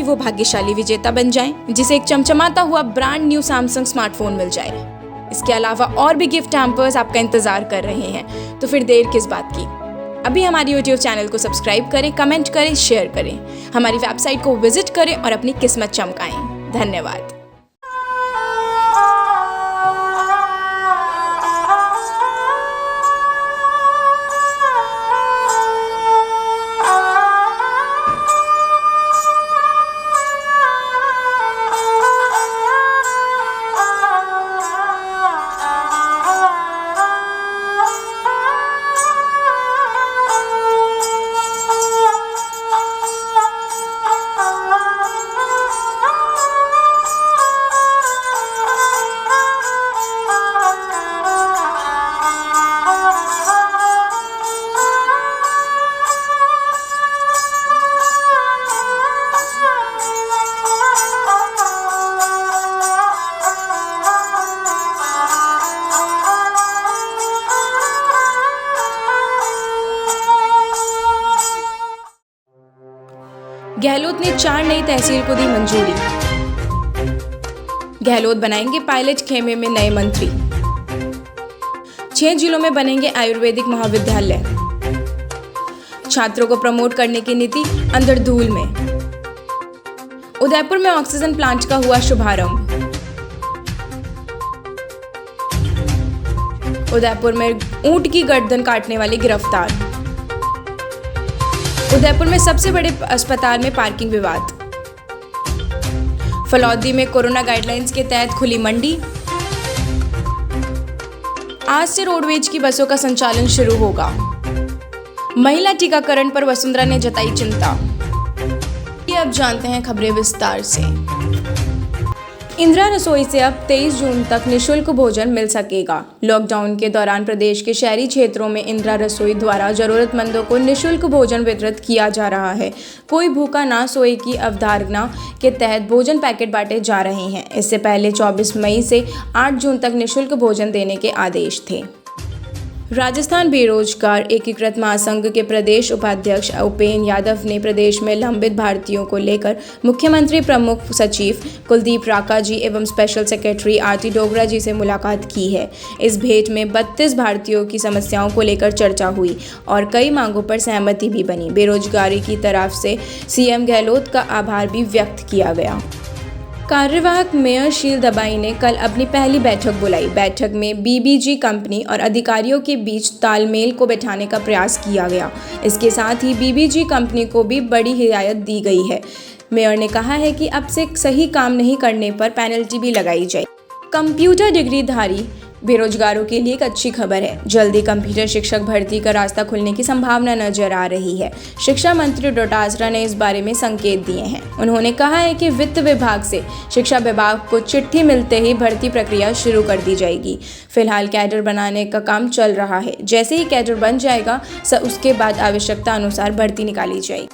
वो भाग्यशाली विजेता बन जाएं जिसे एक चमचमाता हुआ ब्रांड न्यू सैमसंग स्मार्टफोन मिल जाए। इसके अलावा और भी गिफ्ट हैम्पर्स आपका इंतजार कर रहे हैं, तो फिर देर किस बात की। अभी हमारी यूट्यूब चैनल को सब्सक्राइब करें, कमेंट करें, शेयर करें, हमारी वेबसाइट को विजिट करें और अपनी किस्मत चमकाएं। धन्यवाद। गहलोत ने 4 नई तहसील को दी मंजूरी। गहलोत बनाएंगे पायलट खेमे में नए मंत्री। 6 जिलों में बनेंगे आयुर्वेदिक महाविद्यालय। छात्रों को प्रमोट करने की नीति अंदरधूल में। उदयपुर में ऑक्सीजन प्लांट का हुआ शुभारंभ। उदयपुर में ऊंट की गर्दन काटने वाली गिरफ्तार। उदयपुर में सबसे बड़े अस्पताल में पार्किंग विवाद। फलौदी में कोरोना गाइडलाइंस के तहत खुली मंडी। आज से रोडवेज की बसों का संचालन शुरू होगा। महिला टीकाकरण पर वसुंधरा ने जताई चिंता। ये अब जानते हैं खबरें विस्तार से। इंदिरा रसोई से अब 23 जून तक निःशुल्क भोजन मिल सकेगा। लॉकडाउन के दौरान प्रदेश के शहरी क्षेत्रों में इंदिरा रसोई द्वारा जरूरतमंदों को निःशुल्क भोजन वितरित किया जा रहा है। कोई भूखा ना सोए की अवधारणा के तहत भोजन पैकेट बांटे जा रहे हैं। इससे पहले 24 मई से 8 जून तक निःशुल्क भोजन देने के आदेश थे। राजस्थान बेरोजगार एकीकृत महासंघ के प्रदेश उपाध्यक्ष उपेन यादव ने प्रदेश में लंबित भारतीयों को लेकर मुख्यमंत्री प्रमुख सचिव कुलदीप राका जी एवं स्पेशल सेक्रेटरी आरती डोगरा जी से मुलाकात की है। इस भेंट में 32 भारतीयों की समस्याओं को लेकर चर्चा हुई और कई मांगों पर सहमति भी बनी। बेरोजगारी की तरफ से सीएम गहलोत का आभार भी व्यक्त किया गया। कार्यवाहक मेयर शील दबाई ने कल अपनी पहली बैठक बुलाई। बैठक में बीबीजी कंपनी और अधिकारियों के बीच तालमेल को बैठाने का प्रयास किया गया। इसके साथ ही बीबीजी कंपनी को भी बड़ी हिदायत दी गई है। मेयर ने कहा है कि अब से सही काम नहीं करने पर पेनल्टी भी लगाई जाए। कंप्यूटर डिग्रीधारी बेरोजगारों के लिए एक अच्छी खबर है। जल्दी कंप्यूटर शिक्षक भर्ती का रास्ता खुलने की संभावना नजर आ रही है। शिक्षा मंत्री डोटासरा ने इस बारे में संकेत दिए हैं। उन्होंने कहा है कि वित्त विभाग से शिक्षा विभाग को चिट्ठी मिलते ही भर्ती प्रक्रिया शुरू कर दी जाएगी। फिलहाल कैडर बनाने का काम चल रहा है। जैसे ही कैडर बन जाएगा उसके बाद आवश्यकता अनुसार भर्ती निकाली जाएगी।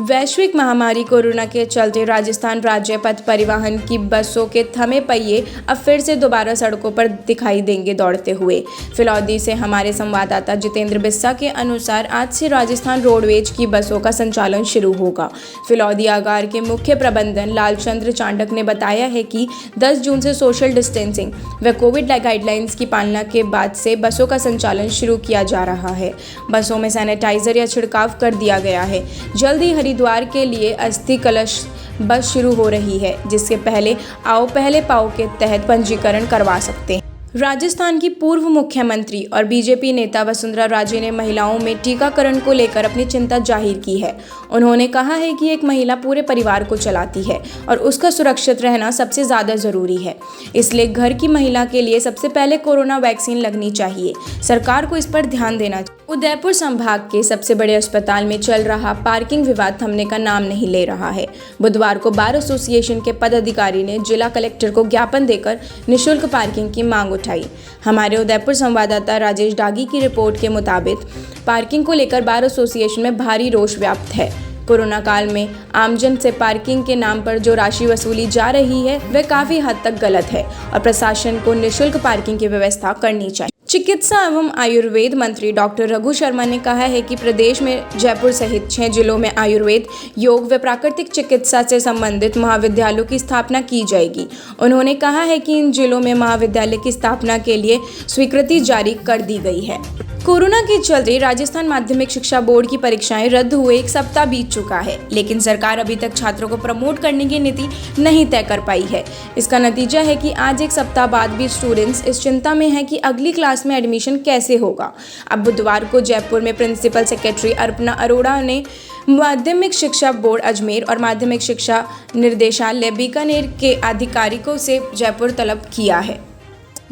वैश्विक महामारी कोरोना के चलते राजस्थान राज्य पथ परिवहन की बसों के थमे पहिए अब फिर से दोबारा सड़कों पर दिखाई देंगे दौड़ते हुए। फिलौदी से हमारे संवाददाता जितेंद्र बिस्सा के अनुसार आज से राजस्थान रोडवेज की बसों का संचालन शुरू होगा। फिलौदी आगार के मुख्य प्रबंधन लालचंद्र चांडक ने बताया है कि 10 जून से सोशल डिस्टेंसिंग व कोविड गाइडलाइंस की पालना के बाद से बसों का संचालन शुरू किया जा रहा है। बसों में सैनिटाइजर या छिड़काव कर दिया गया है। जल्दी हरिद्वार के लिए अस्थि कलश बस शुरू हो रही है, जिसके पहले आओ पहले पाओ के तहत पंजीकरण करवा सकते हैं। राजस्थान की पूर्व मुख्यमंत्री और बीजेपी नेता वसुंधरा राजे ने महिलाओं में टीकाकरण को लेकर अपनी चिंता जाहिर की है। उन्होंने कहा है कि एक महिला पूरे परिवार को चलाती है और उसका सुरक्षित रहना सबसे ज़्यादा ज़रूरी है। इसलिए घर की महिला के लिए सबसे पहले कोरोना वैक्सीन लगनी चाहिए। सरकार को इस पर ध्यान देना चाहिए। उदयपुर संभाग के सबसे बड़े अस्पताल में चल रहा पार्किंग विवाद थमने का नाम नहीं ले रहा है। बुधवार को बार एसोसिएशन के पदाधिकारी ने जिला कलेक्टर को ज्ञापन देकर निःशुल्क पार्किंग की मांग उठाई। हमारे उदयपुर संवाददाता राजेश डागी की रिपोर्ट के मुताबिक पार्किंग को लेकर बार एसोसिएशन में भारी रोष व्याप्त है। कोरोना काल में आमजन से पार्किंग के नाम पर जो राशि वसूली जा रही है वह काफ़ी हद तक गलत है और प्रशासन को निःशुल्क पार्किंग की व्यवस्था करनी चाहिए। चिकित्सा एवं आयुर्वेद मंत्री डॉक्टर रघु शर्मा ने कहा है कि प्रदेश में जयपुर सहित 6 जिलों में आयुर्वेद, योग व प्राकृतिक चिकित्सा से संबंधित महाविद्यालयों की स्थापना की जाएगी। उन्होंने कहा है कि इन जिलों में महाविद्यालय की स्थापना के लिए स्वीकृति जारी कर दी गई है। कोरोना के चलते राजस्थान माध्यमिक शिक्षा बोर्ड की परीक्षाएं रद्द हुए 1 सप्ताह बीत चुका है, लेकिन सरकार अभी तक छात्रों को प्रमोट करने की नीति नहीं तय कर पाई है। इसका नतीजा है कि आज 1 सप्ताह बाद भी स्टूडेंट्स इस चिंता में हैं कि अगली क्लास में एडमिशन कैसे होगा। अब बुधवार को जयपुर में प्रिंसिपल सेक्रेटरी अर्पणा अरोड़ा ने माध्यमिक शिक्षा बोर्ड अजमेर और माध्यमिक शिक्षा निर्देशालय बीकानेर के अधिकारियों से जयपुर तलब किया है।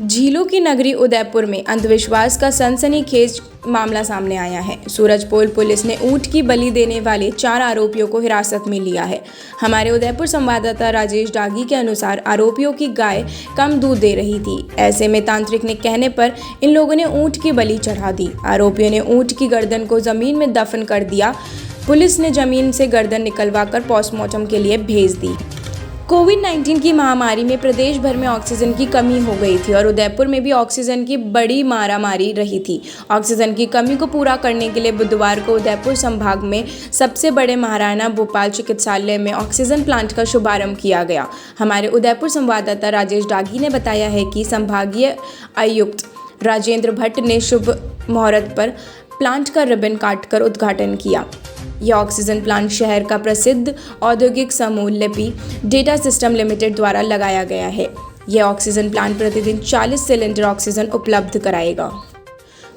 झीलों की नगरी उदयपुर में अंधविश्वास का सनसनीखेज मामला सामने आया है। सूरजपोल पुलिस ने ऊंट की बलि देने वाले 4 आरोपियों को हिरासत में लिया है। हमारे उदयपुर संवाददाता राजेश डागी के अनुसार आरोपियों की गाय कम दूध दे रही थी। ऐसे में तांत्रिक ने कहने पर इन लोगों ने ऊंट की बलि चढ़ा दी। आरोपियों ने ऊंट की गर्दन को जमीन में दफन कर दिया। पुलिस ने जमीन से गर्दन निकलवाकर पोस्टमार्टम के लिए भेज दी। कोविड-19 की महामारी में प्रदेश भर में ऑक्सीजन की कमी हो गई थी और उदयपुर में भी ऑक्सीजन की बड़ी मारामारी रही थी। ऑक्सीजन की कमी को पूरा करने के लिए बुधवार को उदयपुर संभाग में सबसे बड़े महाराणा भोपाल चिकित्सालय में ऑक्सीजन प्लांट का शुभारंभ किया गया। हमारे उदयपुर संवाददाता राजेश डागी ने बताया है कि संभागीय आयुक्त राजेंद्र भट्ट ने शुभ मुहूर्त पर प्लांट का रिबन काटकर उद्घाटन किया। यह ऑक्सीजन प्लांट शहर का प्रसिद्ध औद्योगिक समूह लिपि डेटा सिस्टम लिमिटेड द्वारा लगाया गया है। यह ऑक्सीजन प्लांट प्रतिदिन 40 सिलेंडर ऑक्सीजन उपलब्ध कराएगा।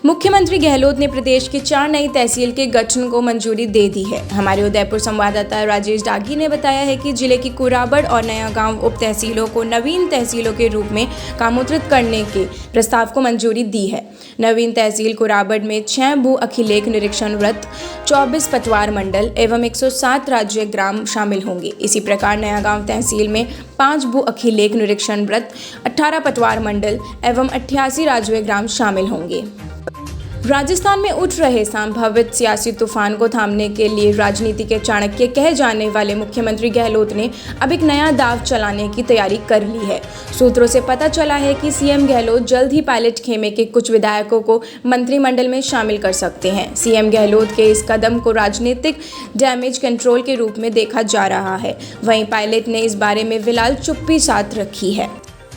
मुख्यमंत्री गहलोत ने प्रदेश के 4 नई तहसील के गठन को मंजूरी दे दी है। हमारे उदयपुर संवाददाता राजेश डागी ने बताया है कि जिले की कुराबड़ और नया गांव उप तहसीलों को नवीन तहसीलों के रूप में कामोत्तरित करने के प्रस्ताव को मंजूरी दी है। नवीन तहसील कुराबड़ में 6 भू अखिलेख निरीक्षण वृत्त, 24 पटवार मंडल एवं 107 राज्य ग्राम शामिल होंगे। इसी प्रकार नया गांव तहसील में 5 भू अखिलेख निरीक्षण वृत्त, 18 पटवार मंडल एवं 88 राज्य ग्राम शामिल होंगे। राजस्थान में उठ रहे संभावित सियासी तूफान को थामने के लिए राजनीति के चाणक्य कहे जाने वाले मुख्यमंत्री गहलोत ने अब एक नया दांव चलाने की तैयारी कर ली है। सूत्रों से पता चला है कि सीएम गहलोत जल्द ही पायलट खेमे के कुछ विधायकों को मंत्रिमंडल में शामिल कर सकते हैं। सीएम गहलोत के इस कदम को राजनीतिक डैमेज कंट्रोल के रूप में देखा जा रहा है। वहीं पायलट ने इस बारे में फिलहाल चुप्पी साध रखी है।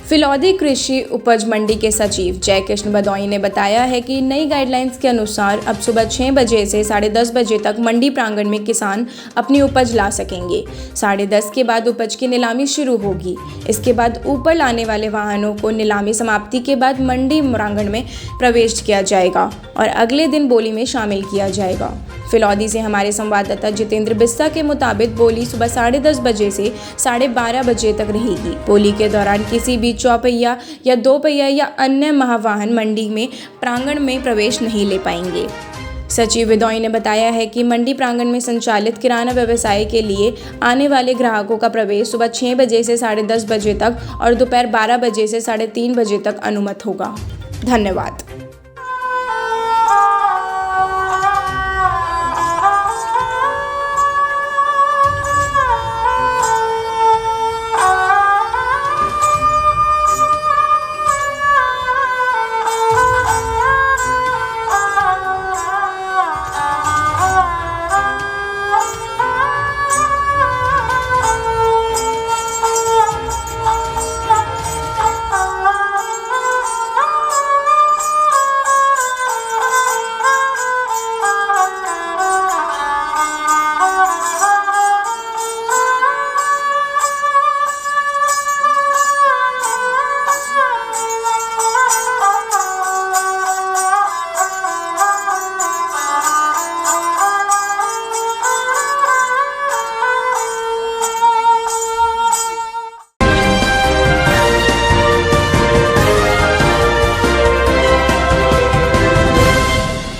फिलौदी कृषि उपज मंडी के सचिव जयकृष्ण बदौई ने बताया है कि नई गाइडलाइंस के अनुसार अब सुबह 6 बजे से 10:30 बजे तक मंडी प्रांगण में किसान अपनी उपज ला सकेंगे। 10:30 के बाद उपज की नीलामी शुरू होगी। इसके बाद ऊपर लाने वाले वाहनों को नीलामी समाप्ति के बाद मंडी प्रांगण में प्रवेश किया जाएगा और अगले दिन बोली में शामिल किया जाएगा। फिलौदी से हमारे संवाददाता जितेंद्र बिस्सा के मुताबिक बोली सुबह 10:30 बजे से 12:30 बजे तक रहेगी। बोली के दौरान किसी भी चौपहिया या दोपहिया या अन्य महावाहन मंडी में प्रांगण में प्रवेश नहीं ले पाएंगे। सचिव विदौई ने बताया है कि मंडी प्रांगण में संचालित किराना व्यवसाय के लिए आने वाले ग्राहकों का प्रवेश सुबह 6 बजे से 10:30 बजे तक और दोपहर 12 बजे से 3:30 बजे तक अनुमत होगा। धन्यवाद।